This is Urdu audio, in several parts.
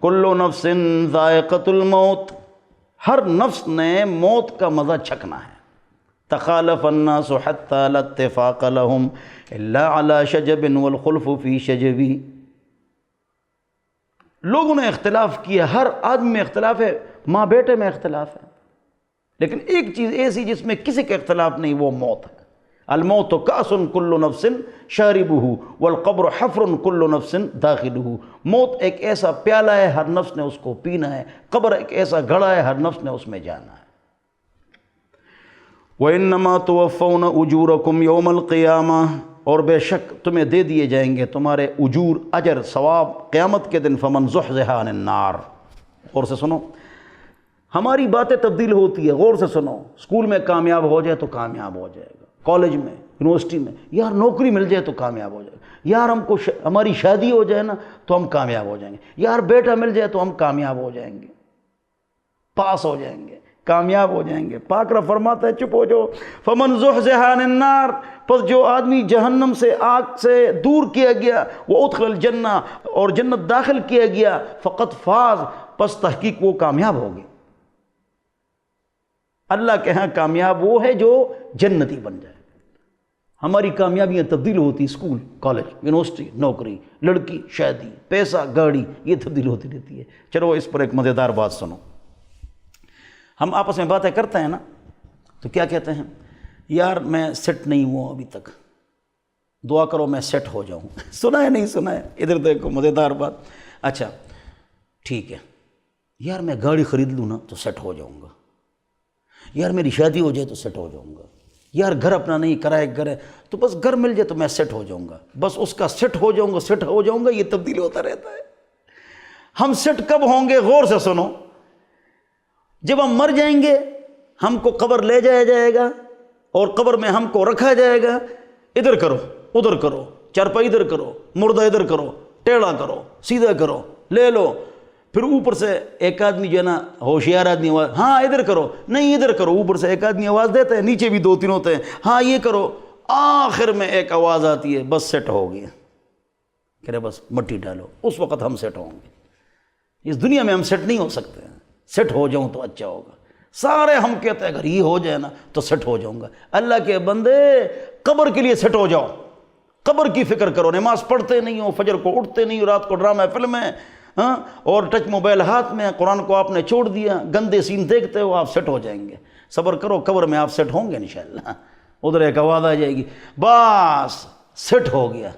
کل نفس ذائقۃ الموت، ہر نفس نے موت کا مزہ چکھنا ہے۔ تخالف الناس حتى لا اتفاق لهم الا على شجب والخلف في شجب، لوگوں نے اختلاف کیا، ہر آدمی میں اختلاف ہے، ماں بیٹے میں اختلاف ہے، لیکن ایک چیز ایسی جس میں کسی کا اختلاف نہیں، وہ موت ہے۔ الموت کأس کل نفس شاربہ والقبر حفر کل نفس داخلہ، موت ایک ایسا پیالہ ہے، ہر نفس نے اس کو پینا ہے، قبر ایک ایسا گھڑا ہے، ہر نفس نے اس میں جانا ہے۔ وَإِنَّمَا تُوَفَّوْنَ أُجُورَكُمْ يَوْمَ الْقِيَامَةِ، اور بے شک تمہیں دے دیے جائیں گے تمہارے اجور، اجر، ثواب قیامت کے دن۔ فَمَنْ زُحْزِحَ عَنِ النَّارِ، غور سے سنو، ہماری باتیں تبدیل ہوتی ہے، غور سے سنو۔ اسکول میں کامیاب ہو جائے تو کامیاب ہو جائے گا، کالج میں، یونیورسٹی میں، یار نوکری مل جائے تو کامیاب ہو جائے گا، یار ہم کو ہماری شادی ہو جائے نا تو ہم کامیاب ہو جائیں گے، یار بیٹا مل جائے تو ہم کامیاب ہو جائیں گے، پاس ہو جائیں گے، کامیاب ہو جائیں گے۔ پاک رب فرماتا ہے چپ ہو جاؤ۔ فمن زحزح عن النار، پس جو آدمی جہنم سے، آگ سے دور کیا گیا، وہ ادخل الجنہ، اور جنت داخل کیا گیا، فقط فاز، پس تحقیق وہ کامیاب ہوگی۔ اللہ کے ہاں کامیاب وہ ہے جو جنتی بن جائے۔ ہماری کامیابیاں تبدیل ہوتی، اسکول، کالج، یونیورسٹی، نوکری، لڑکی، شادی، پیسہ، گاڑی، یہ تبدیل ہوتی رہتی ہے۔ چلو اس پر ایک مزیدار بات سنو۔ ہم آپس میں باتیں کرتے ہیں نا تو کیا کہتے ہیں؟ یار میں سیٹ نہیں ہوا ابھی تک، دعا کرو میں سیٹ ہو جاؤں۔ سنا ہے نہیں سنا ہے؟ ادھر دیکھو مزیدار بات۔ اچھا ٹھیک ہے، یار میں گاڑی خرید لوں نا تو سیٹ ہو جاؤں گا، یار میری شادی ہو جائے تو سیٹ ہو جاؤں گا، یار گھر اپنا نہیں، کرائے گھر ہے تو بس گھر مل جائے تو میں سیٹ ہو جاؤں گا، بس اس کا سیٹ ہو جاؤں گا، سیٹ ہو جاؤں گا، یہ تبدیل ہوتا رہتا ہے۔ ہم سیٹ کب ہوں گے؟ غور سے سنو، جب ہم مر جائیں گے، ہم کو قبر لے جایا جائے گا اور قبر میں ہم کو رکھا جائے گا، ادھر کرو، ادھر کرو، چارپائی ادھر کرو، مردہ ادھر کرو، ٹیڑھا کرو، سیدھا کرو، لے لو، پھر اوپر سے ایک آدمی جو ہے نا ہوشیار آدمی آواز، ہاں ادھر کرو، نہیں ادھر کرو، اوپر سے ایک آدمی آواز دیتا ہے، نیچے بھی دو تین ہوتے ہیں، ہاں یہ کرو، آخر میں ایک آواز آتی ہے، بس سیٹ ہو گیا، کہہ رہے بس مٹی ڈالو، اس وقت ہم سیٹ ہوں گے۔ اس دنیا میں ہم سیٹ نہیں ہو سکتے ہیں، سیٹ ہو جاؤں تو اچھا ہوگا، سارے ہم کہتے ہیں اگر یہ ہو جائے نا تو سیٹ ہو جاؤں گا۔ اللہ کے بندے قبر کے لیے سیٹ ہو جاؤ، قبر کی فکر کرو، نماز پڑھتے نہیں ہو، فجر کو اٹھتے نہیں ہو، رات کو ڈرامہ فلمیں، ہاں، اور ٹچ موبائل ہاتھ میں، قرآن کو آپ نے چھوڑ دیا، گندے سین دیکھتے ہو، آپ سیٹ ہو جائیں گے۔ صبر کرو، قبر میں آپ سیٹ ہوں گے انشاءاللہ، ادھر ایک آواز آ جائے گی، بس سیٹ ہو گیا،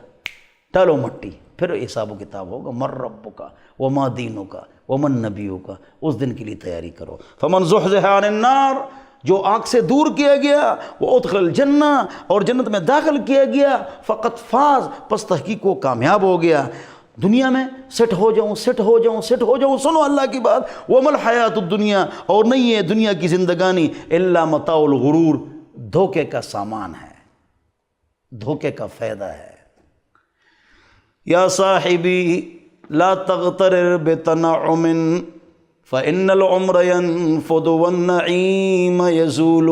ڈالو مٹی، پھر حساب و کتاب ہوگا، من ربک وما دینک ومن نبیک، اس دن کے لیے تیاری کرو۔ فمن زحزح عن النار، جو آگ سے دور کیا گیا، وہ ادخل الجنہ، اور جنت میں داخل کیا گیا، فقط فاز، پس تحقیق وہ کامیاب ہو گیا۔ دنیا میں سیٹ ہو جاؤں، سیٹ ہو جاؤں، سیٹ ہو جاؤں، سنو اللہ کی بات، وَمَا الْحَيَاةُ الدُّنْيَا، اور نہیں ہے دنیا کی زندگانی، إِلَّا مَتَاعُ الْغُرُورِ، دھوکے کا سامان ہے، دھوکے کا فائدہ ہے۔ یا صاحبی لا تغترر بتنعم فإن العمر ينفد والنعيم يزول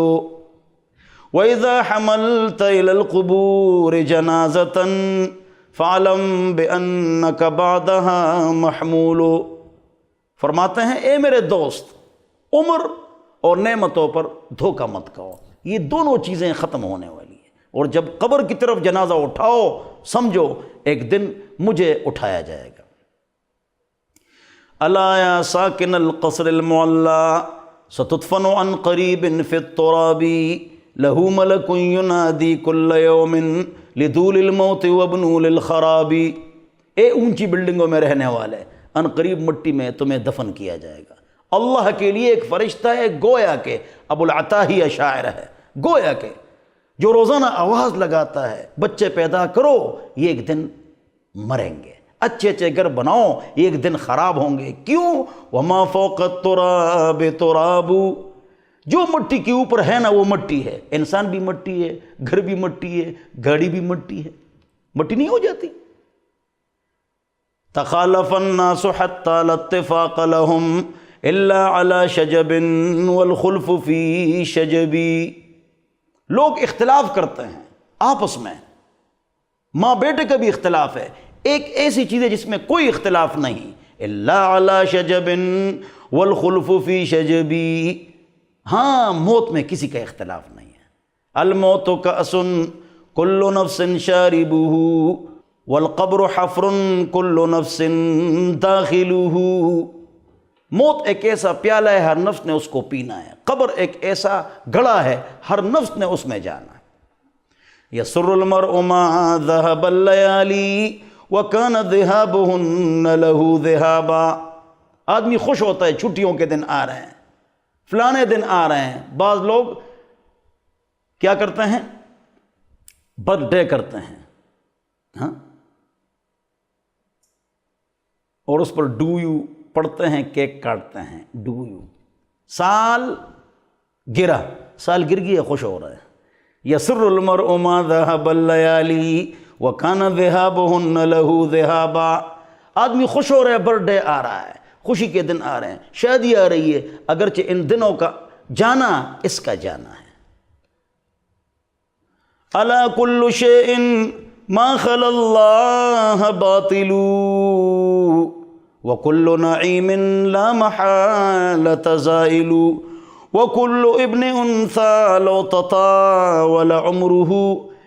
وإذا حملت إلى القبور جنازة فاعلم بأنك بعدها محمول۔ فرماتے ہیں اے میرے دوست، عمر اور نعمتوں پر دھوکہ مت کھاؤ، یہ دونوں چیزیں ختم ہونے والی ہیں، اور جب قبر کی طرف جنازہ اٹھاؤ سمجھو ایک دن مجھے اٹھایا جائے گا۔ الا یا ساکن القصر المعلی ستدفن عن قریب فی التراب لہ ملک ینادی کل یوم لدول الموت وابنو للخراب۔ اے اونچی بلڈنگوں میں رہنے والے، ان قریب مٹی میں تمہیں دفن کیا جائے گا۔ اللہ کے لیے ایک فرشتہ ہے، گویا کہ ابو العتاہیہ شاعر ہے، گویا کہ جو روزانہ آواز لگاتا ہے بچے پیدا کرو، یہ ایک دن مریں گے، اچھے اچھے گھر بناؤ، ایک دن خراب ہوں گے۔ کیوں؟ وما فوق التراب تراب، جو مٹی کے اوپر ہے نا وہ مٹی ہے، انسان بھی مٹی ہے، گھر بھی مٹی ہے، گاڑی بھی مٹی ہے، مٹی نہیں ہو جاتی۔ تخالف الناس حتى لا اتفاق لهم الا على شجب والخلف في شجب، لوگ اختلاف کرتے ہیں آپس میں، ماں بیٹے کا بھی اختلاف ہے، ایک ایسی چیز ہے جس میں کوئی اختلاف نہیں، الا علی شجب والخلف فی شجبی، ہاں موت میں کسی کا اختلاف نہیں ہے۔ الموت کأس کل نفس شاربہ والقبر حفر کل نفس داخلہ، موت ایک ایسا پیالہ ہے، ہر نفس نے اس کو پینا ہے، قبر ایک ایسا گڑھا ہے، ہر نفس نے اس میں جانا ہے۔ یسر المرء ما ذهب الليالي وكان ذهابهن له ذهابا، آدمی خوش ہوتا ہے چھٹیوں کے دن آ رہے ہیں، فلانے دن آ رہے ہیں۔ بعض لوگ کیا کرتے ہیں؟ برتھ ڈے کرتے ہیں، ہاں، اور اس پر ڈو یو پڑھتے ہیں، کیک کاٹتے ہیں، ڈو یو، سال گرا، سال گر گیا، خوش ہو رہا ہے۔ یسر المرء ما ذهب الليالي وكان ذهابهن له ذهابا، آدمی خوش ہو رہا ہے، برتھ ڈے آ رہا ہے، خوشی کے دن آ رہے ہیں، شادی آ رہی ہے، اگرچہ ان دنوں کا جانا اس کا جانا ہے۔ الا كل شيء ما خلا الله باطل وكل نعيم لا محالة زائل وكل ابن انثى لو تطاول عمره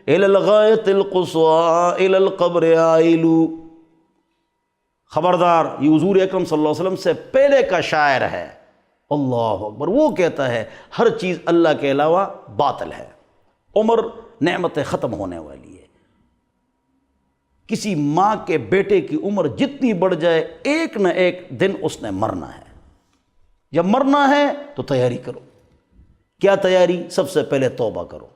الى الغاية القصوى الى القبر عائل۔ خبردار، یہ حضور اکرم صلی اللہ علیہ وسلم سے پہلے کا شاعر ہے، اللہ اکبر، وہ کہتا ہے ہر چیز اللہ کے علاوہ باطل ہے، عمر نعمتیں ختم ہونے والی ہے، کسی ماں کے بیٹے کی عمر جتنی بڑھ جائے ایک نہ ایک دن اس نے مرنا ہے، جب مرنا ہے تو تیاری کرو۔ کیا تیاری؟ سب سے پہلے توبہ کرو،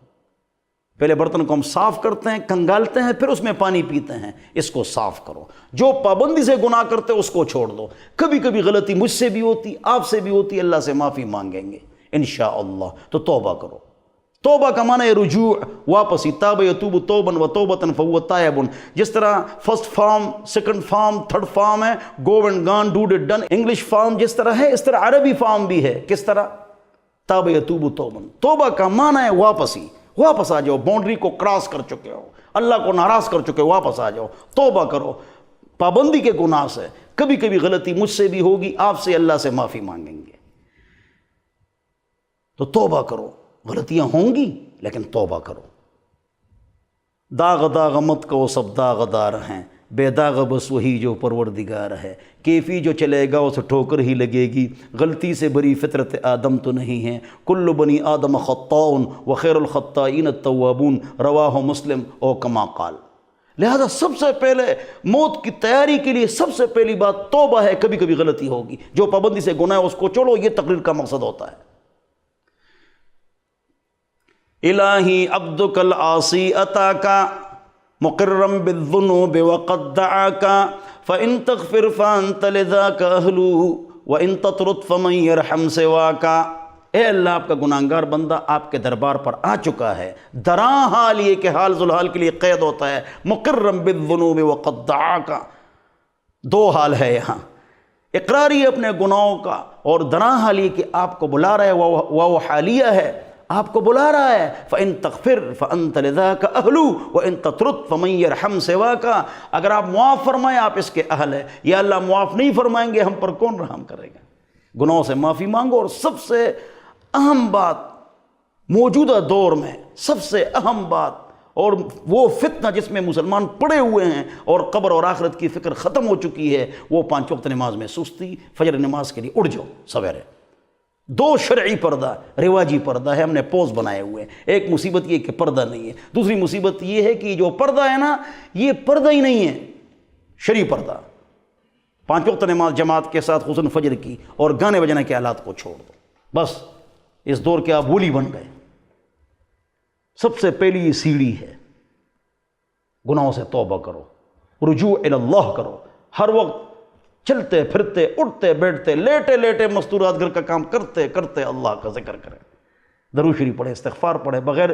پہلے برتن کو ہم صاف کرتے ہیں، کنگالتے ہیں، پھر اس میں پانی پیتے ہیں، اس کو صاف کرو۔ جو پابندی سے گناہ کرتے اس کو چھوڑ دو، کبھی کبھی غلطی مجھ سے بھی ہوتی، آپ سے بھی ہوتی، اللہ سے معافی مانگیں گے انشاءاللہ، تو توبہ کرو۔ توبہ کا معنی ہے رجوع، واپسی، تاب یتوب توباً و توبۃ فہو تائب، جس طرح first form, second form, third form ہے، گو اینڈ گان، ڈو ڈٹ ڈن، انگلش فارم جس طرح ہے اس طرح عربی فارم بھی ہے، کس طرح؟ تاب یتوب توباً، توبہ کا معنی ہے واپسی، واپس آ جاؤ، باؤنڈری کو کراس کر چکے ہو، اللہ کو ناراض کر چکے ہو، واپس آ جاؤ، توبہ کرو، پابندی کے گناہ سے، کبھی کبھی غلطی مجھ سے بھی ہوگی، آپ سے اللہ سے معافی مانگیں گے، تو توبہ کرو، غلطیاں ہوں گی لیکن توبہ کرو۔ داغ داغ مت کو سب داغ دار ہیں، بے داغ بس وہی جو پروردگار ہے، کیفی جو چلے گا اسے ٹھوکر ہی لگے گی، غلطی سے بری فطرت آدم تو نہیں ہے، کل بنی آدم خطاء وخیر الخطائین التوابون، رواہ مسلم او کما قال۔ لہذا سب سے پہلے موت کی تیاری کے لیے سب سے پہلی بات توبہ ہے، کبھی کبھی غلطی ہوگی، جو پابندی سے گناہ ہے اس کو چھوڑو، یہ تقریر کا مقصد ہوتا ہے۔ الہی عبدک العاصی اتاکا مقررا بالذنوب وقد دعاکا فإن تغفر فأنت لذاک اہل وإن تطرد فمن یرحم سواکا۔ اے اللہ، آپ کا گناہگار بندہ آپ کے دربار پر آ چکا ہے، دراں حال یہ کہ حال ذوالحال کے لیے قید ہوتا ہے، مقررا بالذنوب وقد دعاکا، دو حال ہے یہاں، اقراری اپنے گناہوں کا، اور دراں حال یہ کہ آپ کو بلا رہا ہے، وہ حالیہ ہے، آپ کو بلا رہا ہے، فَإِن تَغْفِرْ فَأَنْتَ لِذَاكَ أَهْلُ وَإِن تَطْرُدْ فَمَن يَرْحَمْ سِوَاكَ۔ اگر آپ معاف فرمائیں آپ اس کے اہل ہیں، یا اللہ معاف نہیں فرمائیں گے ہم پر کون رحم کرے گا؟ گناہوں سے معافی مانگو، اور سب سے اہم بات موجودہ دور میں سب سے اہم بات، اور وہ فتنہ جس میں مسلمان پڑے ہوئے ہیں اور قبر اور آخرت کی فکر ختم ہو چکی ہے، وہ 5 وقت نماز میں سستی، فجر نماز کے لیے اٹھ جاؤ سویرے۔ دو شرعی پردہ، رواجی پردہ ہے، ہم نے پوز بنائے ہوئے ہیں۔ ایک مصیبت یہ کہ پردہ نہیں ہے، دوسری مصیبت یہ ہے کہ جو پردہ ہے نا، یہ پردہ ہی نہیں ہے، شرعی پردہ۔ 5 وقت نماز جماعت کے ساتھ غسل فجر کی، اور گانے بجانے کے آلات کو چھوڑ دو، بس اس دور کے آپ ولی بن گئے۔ سب سے پہلی یہ سیڑھی ہے، گناہوں سے توبہ کرو، رجوع الی اللہ کرو، ہر وقت چلتے پھرتے اٹھتے بیٹھتے لیٹے لیٹے مستورات گھر کا کام کرتے کرتے اللہ کا ذکر کریں، درود شریف پڑھے، استغفار پڑھے، بغیر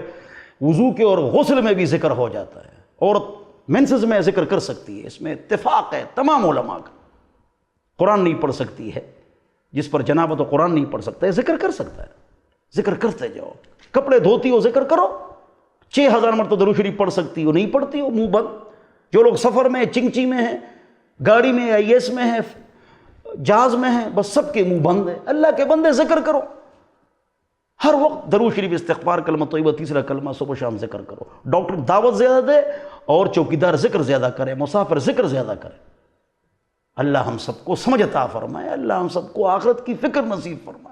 وضو کے اور غسل میں بھی ذکر ہو جاتا ہے، عورت مینسز میں ذکر کر سکتی ہے، اس میں اتفاق ہے تمام علماء کا۔ قرآن نہیں پڑھ سکتی ہے، جس پر جنابت و قرآن نہیں پڑھ سکتا ہے، ذکر کر سکتا ہے، ذکر کرتے جاؤ، کپڑے دھوتی ہو ذکر کرو، 6000 مرتبہ درود شریف پڑھ سکتی ہو، نہیں پڑھتی ہو منہ بند، جو لوگ سفر میں چنگچی میں ہیں، گاڑی میں IAS میں ہیں، جہاز میں ہیں، بس سب کے منہ بند ہیں۔ اللہ کے بندے ذکر کرو، ہر وقت درود شریف، استغفار، کلمہ طیبہ، تیسرا کلمہ، صبح و شام ذکر کرو۔ ڈاکٹر دعوت زیادہ دے اور چوکیدار ذکر زیادہ کرے، مسافر ذکر زیادہ کرے۔ اللہ ہم سب کو سمجھ عطا فرمائے، اللہ ہم سب کو آخرت کی فکر نصیب فرمائے۔